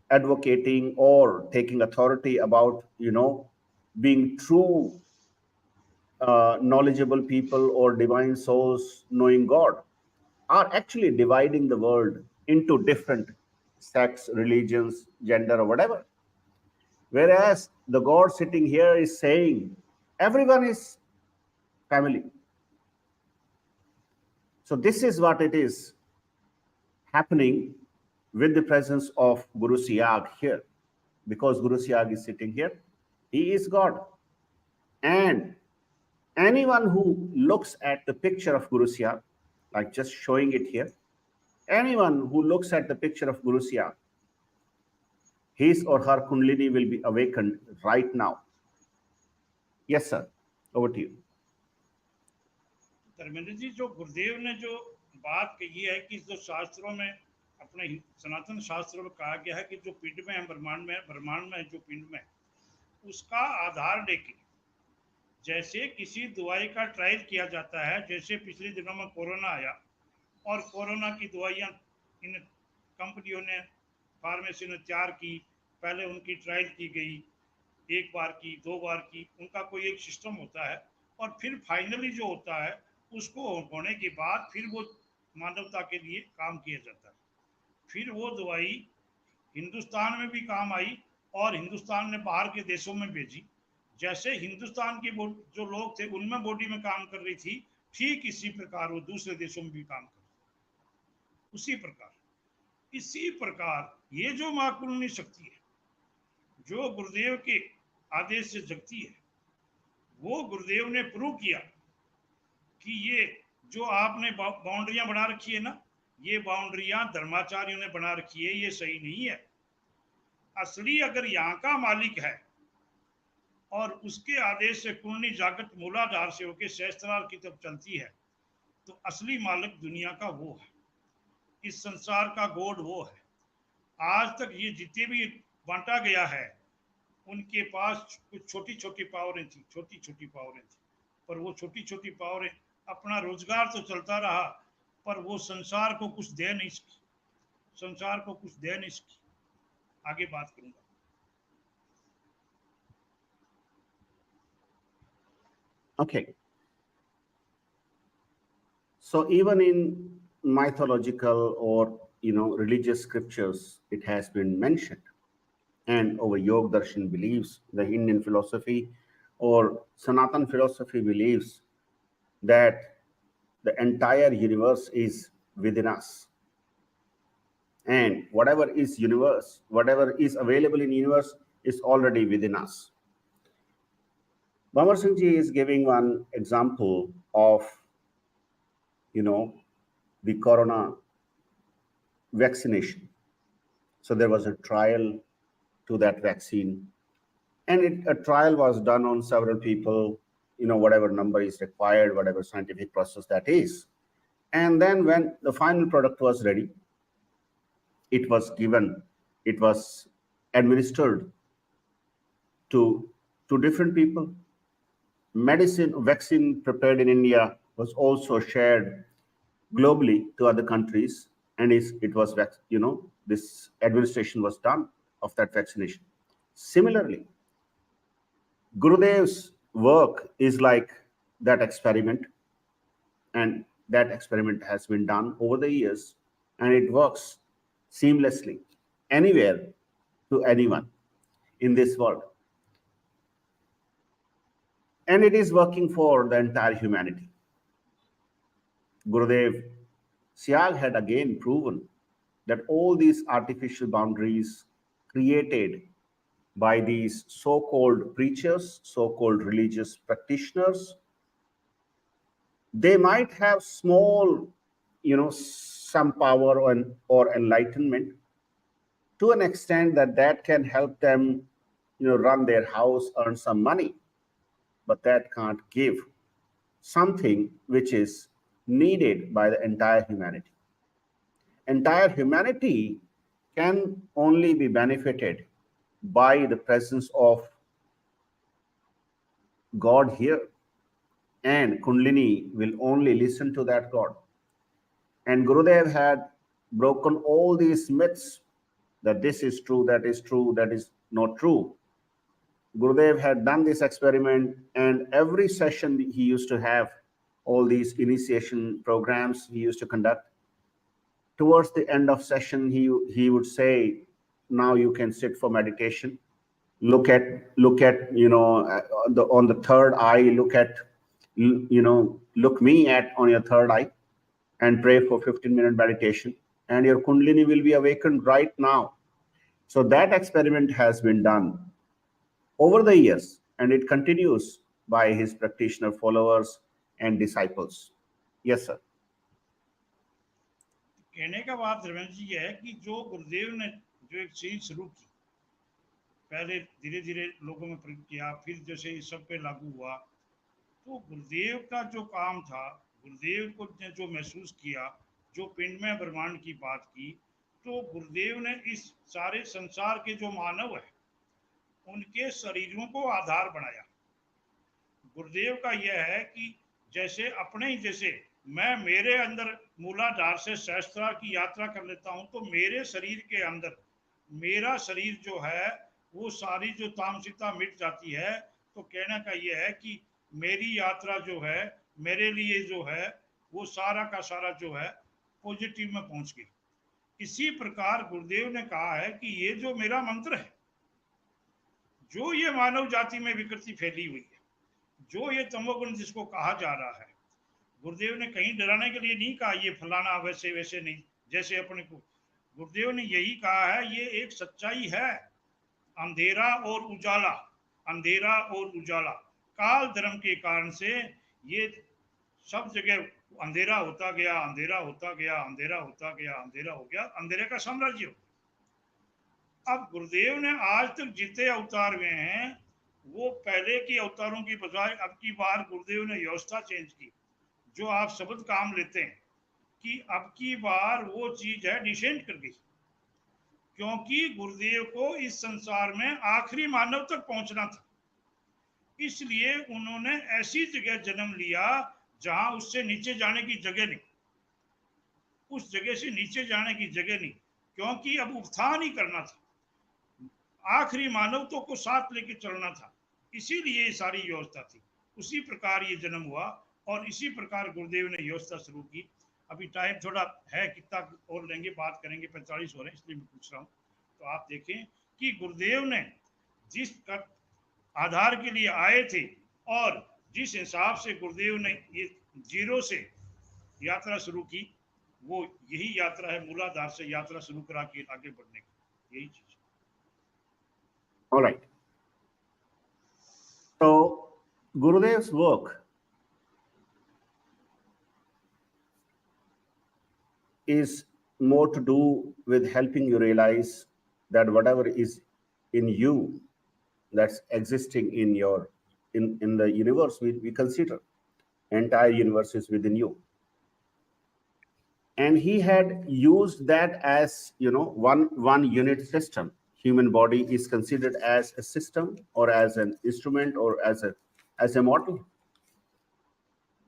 advocating or taking authority about, being true knowledgeable people or divine souls knowing God, are actually dividing the world into different sects, religions, gender, or whatever. Whereas the God sitting here is saying everyone is family. So this is what it is happening with the presence of Guru Siyag here. Because Guru Siyag is sitting here, he is God. And anyone who looks at the picture of Guru Siyag, like just showing it here, anyone who looks at the picture of Guru Siyag, his or her Kundalini will be awakened right now. Yes, sir. Over to you. Dharmendra ji, जो गुरुदेव ने जो बात कही है कि जो शास्त्रों में, अपने सनातन शास्त्रों में कहा गया है कि जो पिंड में है, ब्रह्मांड में जो पिंड में, उसका आधार लेके जैसे किसी दवाई का ट्रायल किया जाता है, जैसे पिछले दिनों में कोरोना आया और कोरोना की दवाइयाँ इन कंपनियों ने, फार्मेसी ने तैयार की, पहले उनकी ट्रायल की गई, एक बार की, 2 बार की, उनका कोई एक सिस्टम होता है, और फिर फाइनली जो होता है उसको होने के बाद फिर वो मानवता के लिए काम किया जाता है। फिर वो दवाई हिंदुस्तान में भी काम आई और हिंदुस्तान ने बाहर के देशों में भेजी। जैसे हिंदुस्तान के जो लोग थे उनमें बॉडी में काम कर रही थी, ठीक इसी प्रकार वो दूसरे देशों में भी काम कर रही, उसी प्रकार इसी प्रकार ये जो माँ कुंडलिनी शक्ति है, जो गुरुदेव के आदेश से जगती है, वो गुरुदेव ने प्रूव किया कि ये जो आपने बाउंड्रियां बना रखी है ना, ये बाउंड्रियां धर्माचार्यों ने बना रखी है, ये सही नहीं है। असली अगर यहाँ का मालिक है और उसके आदेश से कुंडली जागृत मूलाधार से होकर सहस्त्रार की तरफ चलती है, तो असली मालिक दुनिया का वो है, इस संसार का गॉड वो है। आज तक ये जितने भी बांटा गया है, उनके पास कुछ छोटी छोटी पावरें थी, छोटी छोटी पावरें थी, पर वो छोटी छोटी पावरें, अपना रोजगार तो चलता रहा, पर वो संसार को कुछ दे नहीं सकी, संसार को कुछ दे नहीं सकी। आगे बात करूंगा। Okay. So even in mythological or religious scriptures, it has been mentioned. And our Yoga Darshan believes, the Indian philosophy or Sanatan philosophy believes that the entire universe is within us. And whatever is universe, whatever is available in universe is already within us. Bhamar Singh Ji is giving one example of, the corona vaccination. So there was a trial to that vaccine, and a trial was done on several people, whatever number is required, whatever scientific process that is. And then when the final product was ready, it was given, it was administered to different people. Medicine, vaccine prepared in India was also shared globally to other countries, and it was, this administration was done of that vaccination. Similarly, Gurudev's work is like that experiment, and that experiment has been done over the years, and it works seamlessly anywhere to anyone in this world. And it is working for the entire humanity. Gurudev Siyag had again proven that all these artificial boundaries created by these so-called preachers, so-called religious practitioners, they might have small, some power or enlightenment to an extent that can help them, run their house, earn some money, but that can't give something which is needed by the entire humanity. Entire humanity can only be benefited by the presence of God here, and Kundalini will only listen to that God. And Gurudev had broken all these myths that this is true, that is not true. Gurudev had done this experiment, and every session he used to have all these initiation programs he used to conduct. Towards the end of session, he would say, now you can sit for meditation. Look at on the third eye, look me at on your third eye, and pray for 15-minute meditation, and your Kundalini will be awakened right now. So that experiment has been done over the years, and it continues by his practitioner followers and disciples. Yes, sir. कहने का बात रविंद्र जी है कि जो गुरुदेव ने जो एक चीज शुरू की, पहले धीरे धीरे लोगों में प्रयोग किया, फिर जैसे इस सब पे लागू हुआ, तो गुरुदेव का जो काम था, गुरुदेव को ने जो महसूस किया, जो पिंड में ब्रह्मांड की बात की, तो गुरुदेव ने इस सारे संसार के जो मानव है, उनके शरीरों को आधार बनाया। गुरुदेव का यह है कि जैसे अपने ही, जैसे मैं मेरे अंदर मूलाधार से सहस्त्रार की यात्रा कर लेता हूं, तो मेरे शरीर के अंदर, मेरा शरीर जो है वो सारी जो तामसिकता मिट जाती है। तो कहने का यह है कि मेरी यात्रा जो है, मेरे लिए जो है, वो सारा का सारा जो है पॉजिटिव में पहुंच गई। इसी प्रकार गुरुदेव ने कहा है कि ये जो मेरा मंत्र है, जो ये मानव जाति में विकृति फैली हुई है, जो ये तमोगुण जिसको कहा जा रहा है, गुरुदेव ने कहीं डराने के लिए नहीं कहा ये फलाना वैसे वैसे नहीं, जैसे अपने को गुरुदेव ने यही कहा है, ये एक सच्चाई है, अंधेरा और उजाला, अंधेरा और उजाला। काल धर्म के कारण से ये सब जगह अंधेरा होता गया, अंधेरा होता गया, अंधेरा होता गया, अंधेरा हो गया, अंधेरे का साम्राज्य हो गया। अब गुरुदेव ने आज तक जितने अवतार हुए हैं, वो पहले के अवतारों की बजाय अब की बार गुरुदेव ने व्यवस्था चेंज की। जो आप शब्द काम लेते हैं कि अब की बार वो चीज है डिसेंड कर गई, क्योंकि गुरुदेव को इस संसार में आखिरी मानव तक पहुंचना था। इसलिए उन्होंने ऐसी जगह जन्म लिया जहां उससे नीचे जाने की जगह नहीं, उस जगह से नीचे जाने की जगह नहीं, क्योंकि अब उत्थान ही करना था, आखिरी मानवता को साथ लेके चलना था। इसीलिए सारी व्यवस्था थी। उसी प्रकार ये जन्म हुआ और इसी प्रकार गुरुदेव ने व्यवस्था शुरू की। अभी टाइम थोड़ा है, कितना और लेंगे, बात करेंगे, 45 हो रहे हैं, इसलिए मैं पूछ रहा हूँ। तो आप देखें कि गुरुदेव ने जिस आधार के लिए आए थे और जिस हिसाब से गुरुदेव ने ये जीरो से यात्रा शुरू की, वो यही यात्रा है, मूलाधार से यात्रा शुरू करा के आगे बढ़ने की, यही चीज। All right. So Gurudev's work is more to do with helping you realize that whatever is in you, that's existing in your in the universe, we consider entire universe is within you. And he had used that as, one unit system. Human body is considered as a system or as an instrument or as a model.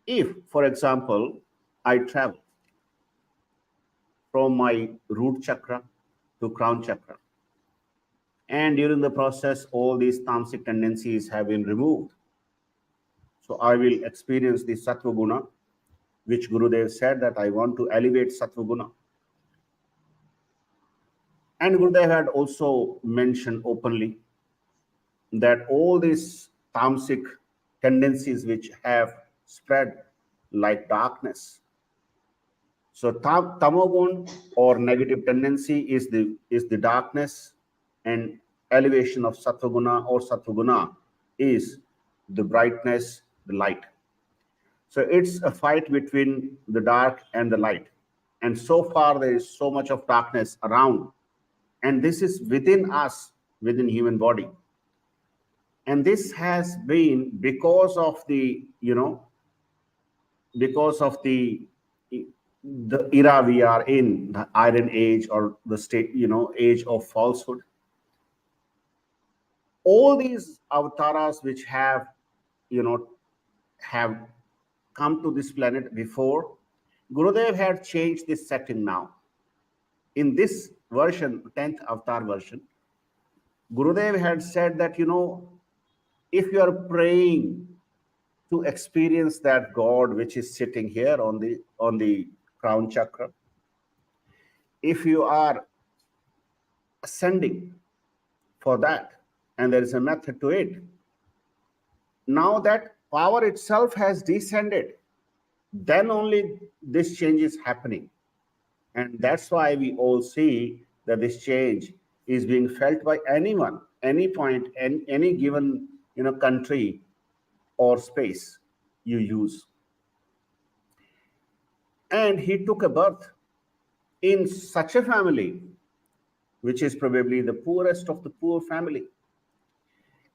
If, for example, I travel from my root chakra to crown chakra, and during the process all these tamasic tendencies have been removed, so I will experience the sattva guna, which Gurudev said that I want to elevate sattva guna. And Gurudev had also mentioned openly that all these tamasic tendencies which have spread like darkness. So tamogun or negative tendency is the darkness, and elevation of sattva-guna or sattva-guna is the brightness, the light. So it's a fight between the dark and the light. And so far there is so much of darkness around, and this is within us, within human body. And this has been because of the the era we are in, the iron age, or the state age of falsehood. All these avatars which have have come to this planet before, Gurudev had changed this setting now. In this version, 10th avatar version, Gurudev had said that, if you are praying to experience that God which is sitting here on the crown chakra, if you are ascending for that, and there is a method to it, now that power itself has descended, then only this change is happening. And that's why we all see that this change is being felt by anyone, any point, any given country or space you use. And he took a birth in such a family, which is probably the poorest of the poor family,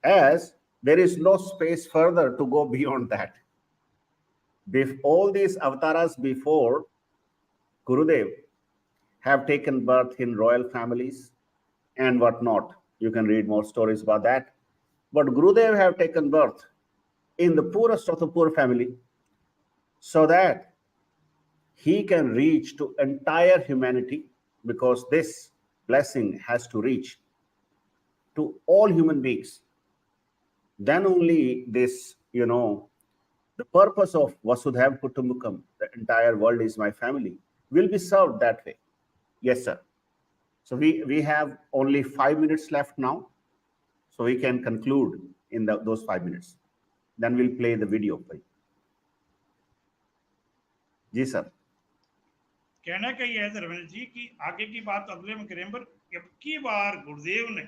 as there is no space further to go beyond that. All these avatars before Gurudev have taken birth in royal families and whatnot. You can read more stories about that. But Gurudev have taken birth in the poorest of the poor family, so that he can reach to entire humanity, because this blessing has to reach to all human beings. Then only this, the purpose of Vasudhaiva Kutumbakam, the entire world is my family, will be served that way. Yes, sir. So we have only 5 minutes left now, so we can conclude in those 5 minutes. Then we'll play the video for you. Ji, sir. कहना का यह है धर्मेंद्र जी कि आगे की बात अगले में करें, पर अब की बार गुरुदेव ने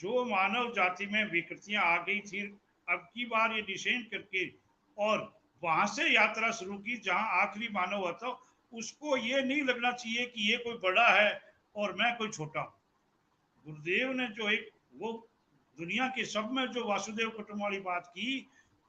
जो मानव जाति में विकृतियां आ गई थी, अब की बार ये डिसेंड करके और वहां से यात्रा शुरू की जहां आखिरी मानव हुआ था। उसको ये नहीं लगना चाहिए कि ये कोई बड़ा है और मैं कोई छोटा हूं। गुरुदेव ने जो एक वो दुनिया के सब में जो वासुदेव कुटुंब वाली बात की,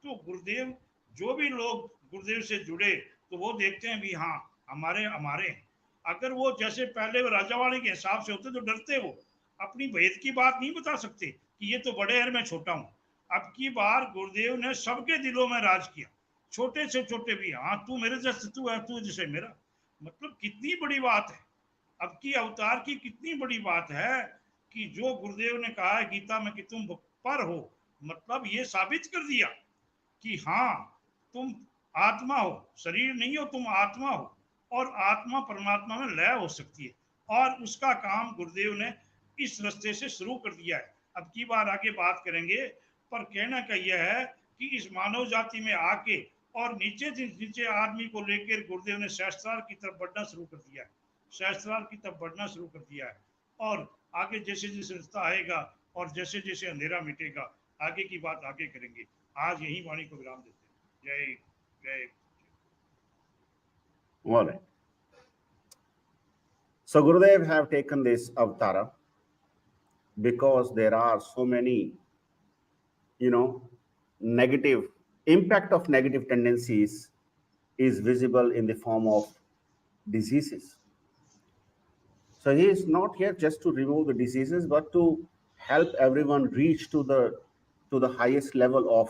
तो गुरुदेव जो भी लोग गुरुदेव से जुड़े तो वो देखते हैं भी हाँ हमारे हमारे हैं। अगर वो जैसे पहले वो राजा वाले के हिसाब से होते तो डरते, वो अपनी भेद की बात नहीं बता सकते कि ये तो बड़े हैं मैं छोटा हूँ। अब की बार गुरुदेव ने सबके दिलों में राज किया, छोटे से छोटे भी, हाँ तू मेरे जैसे तू है, तू जैसे मेरा। मतलब कितनी बड़ी बात है, अब की अवतार की कितनी बड़ी बात है कि जो गुरुदेव ने कहा है गीता में कि तुम पर हो, मतलब ये साबित कर दिया कि हाँ तुम आत्मा हो, शरीर नहीं हो, तुम आत्मा हो और आत्मा परमात्मा में लय हो सकती है। और उसका काम गुरुदेव ने इस रास्ते से शुरू कर दिया है। अब की बार आगे बात करेंगे, पर कहना का यह है कि इस मानव जाति में आके और नीचे नीचे आदमी को लेकर गुरुदेव ने शास्त्रार्थ की तरफ बढ़ना शुरू कर दिया है, शास्त्रार्थ की तरफ बढ़ना शुरू कर दिया है। और आगे जैसे जैसे रास्ता आएगा और जैसे जैसे अंधेरा मिटेगा, आगे की बात आगे करेंगे। आज यही वाणी को विराम देते हैं। जय जय। All right. So Gurudev have taken this avatara because there are so many, negative impact of negative tendencies is visible in the form of diseases. So he is not here just to remove the diseases, but to help everyone reach to the highest level of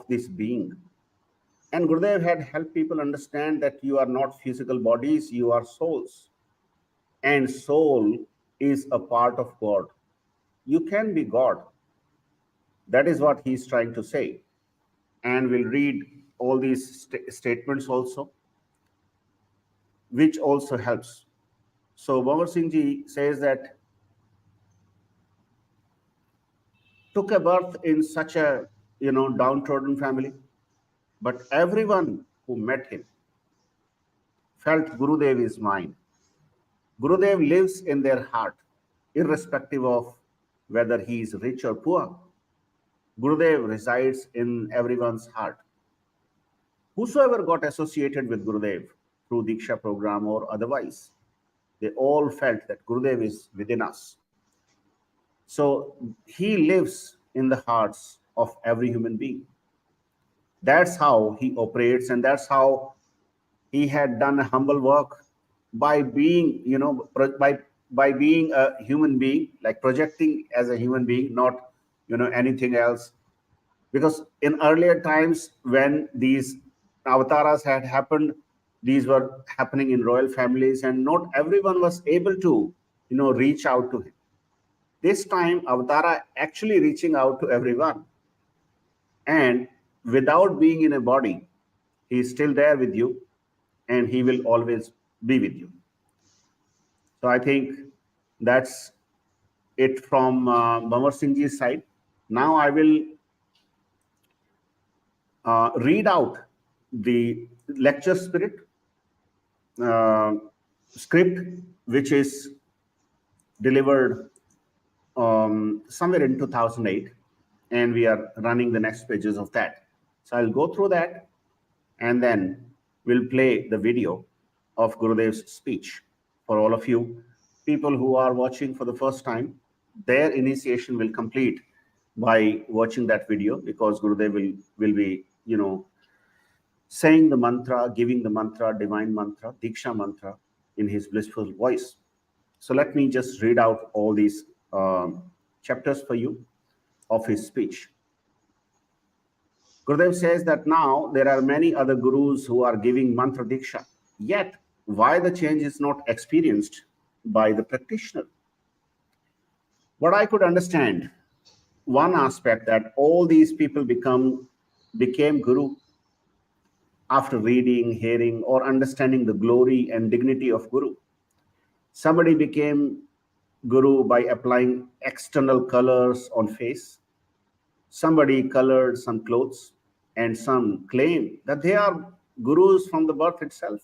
this being. And Gurudev had helped people understand that you are not physical bodies, you are souls. And soul is a part of God. You can be God. That is what he is trying to say. And we'll read all these statements also, which also helps. So Bhavar Singh Ji says that took a birth in such a downtrodden family, but everyone who met him felt Gurudev is mine. Gurudev lives in their heart, irrespective of whether he is rich or poor. Gurudev resides in everyone's heart. Whosoever got associated with Gurudev through Diksha program or otherwise, they all felt that Gurudev is within us. So he lives in the hearts of every human being. That's how he operates, and that's how he had done a humble work by being, by being a human being, like projecting as a human being, not anything else. Because in earlier times, when these avatars had happened, these were happening in royal families, and not everyone was able to reach out to him. This time, avatara actually reaching out to everyone, and without being in a body, he is still there with you, and he will always be with you. So I think that's it from Bhamar Singh Ji's side. Now I will read out the lecture uh, script, which is delivered somewhere in 2008, and we are running the next pages of that. So I'll go through that, and then we'll play the video of Gurudev's speech for all of you. People who are watching for the first time, their initiation will complete by watching that video, because Gurudev will be, saying the mantra, giving the mantra, divine mantra, Diksha mantra in his blissful voice. So let me just read out all these chapters for you of his speech. Gurudev says that now there are many other gurus who are giving mantra diksha, yet why the change is not experienced by the practitioner? What I could understand, one aspect, that all these people became guru after reading, hearing, or understanding the glory and dignity of guru. Somebody became guru by applying external colors on face. Somebody colored some clothes, and some claim that they are gurus from the birth itself.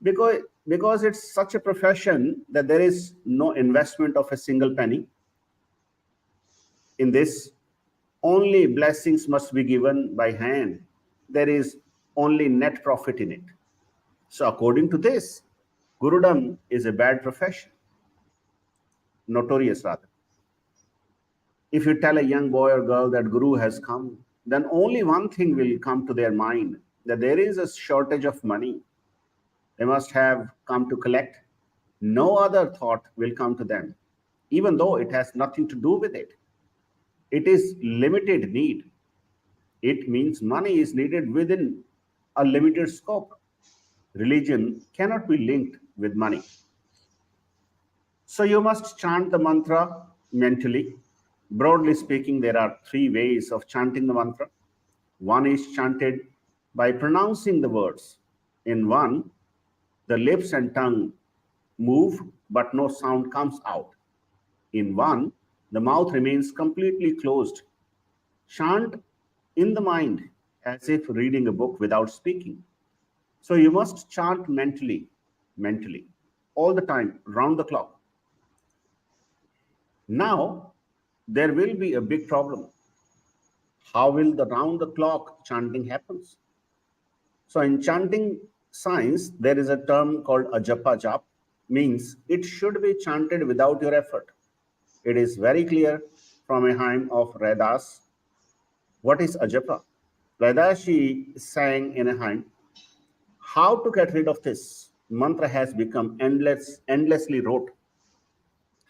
Because it's such a profession that there is no investment of a single penny in this. Only blessings must be given by hand. There is only net profit in it. So according to this, Gurudom is a bad profession, notorious rather. If you tell a young boy or girl that Guru has come, then only one thing will come to their mind, that there is a shortage of money. They must have come to collect. No other thought will come to them, even though it has nothing to do with it. It is limited need. It means money is needed within a limited scope. Religion cannot be linked with money. So you must chant the mantra mentally. Broadly speaking, there are three ways of chanting the mantra. One is chanted by pronouncing the words. In one, the lips and tongue move, but no sound comes out. In one, the mouth remains completely closed. Chant in the mind as if reading a book without speaking. So you must chant mentally, all the time, round the clock. Now, there will be a big problem. How will the round the clock chanting happens? So in chanting science, there is a term called a Jāpa, means it should be chanted without your effort. It is very clear from a hymn of Raidas. What is a Jāpa? Raidashi sang in a hymn, how to get rid of this mantra has become endlessly rote.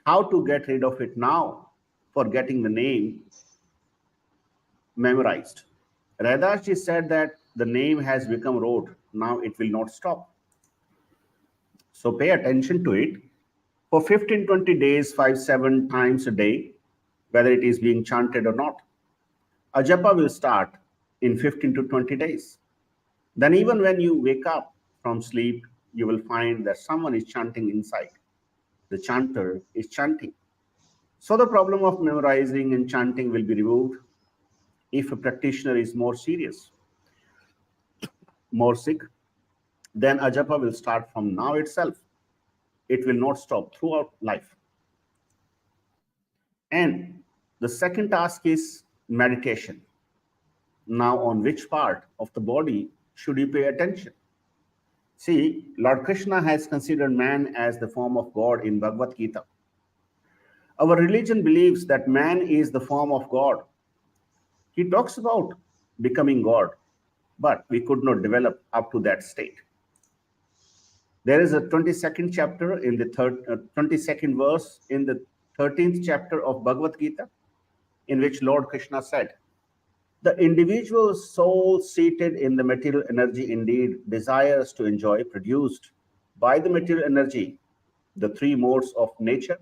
How to get rid of it now for getting the name memorized? Raidashi said that the name has become rote. Now it will not stop. So pay attention to it. For 15-20 days, 5-7 times a day, whether it is being chanted or not. A Jāpa will start in 15 to 20 days. Then even when you wake up from sleep, you will find that someone is chanting inside. The chanter is chanting. So the problem of memorizing and chanting will be removed if a practitioner is more serious, more sick. Then a Jāpa will start from now itself. It will not stop throughout life. And the second task is meditation. Now, on which part of the body should you pay attention? See, Lord Krishna has considered man as the form of God in Bhagavad Gita. Our religion believes that man is the form of God. He talks about becoming God, but we could not develop up to that state. There is a 22nd chapter in the 22nd verse in the 13th chapter of Bhagavad Gita, in which Lord Krishna said, the individual soul seated in the material energy indeed desires to enjoy produced by the material energy the three modes of nature,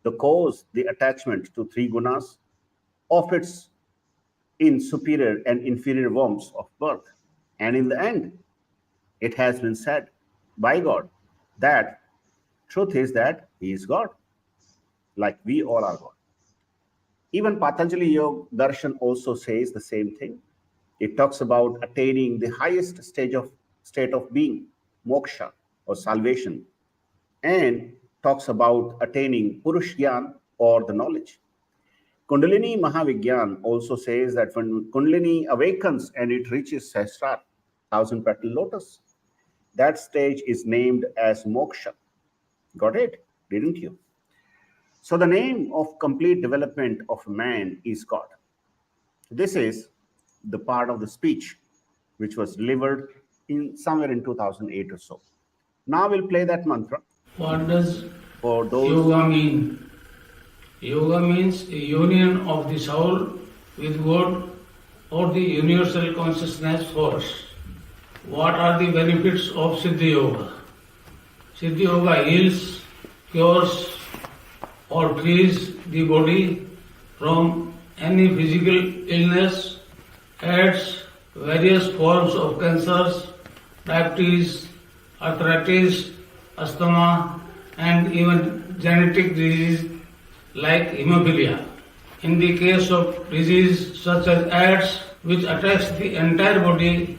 the cause, the attachment to three gunas of its in superior and inferior forms of birth. And in the end, it has been said by God that truth is that he is God, like we all are God. Even Patanjali Yoga Darshan also says the same thing. It talks about attaining the highest state of being, moksha or salvation, and talks about attaining Purush Gyan or the knowledge. Kundalini Mahavigyan also says that when Kundalini awakens and it reaches Sahasrara, thousand petal lotus, that stage is named as moksha. Got it? Didn't you? So the name of complete development of man is God. This is the part of the speech which was delivered in somewhere in 2008 or so. Now we'll play that mantra. What does For those yoga mean? Yoga means a union of the soul with God or the universal consciousness force. What are the benefits of Siddhi Yoga? Siddhi Yoga heals, cures, or frees the body from any physical illness, adds various forms of cancers, diabetes, arthritis, asthma, and even genetic disease like hemophilia. In the case of disease such as AIDS, which attacks the entire body,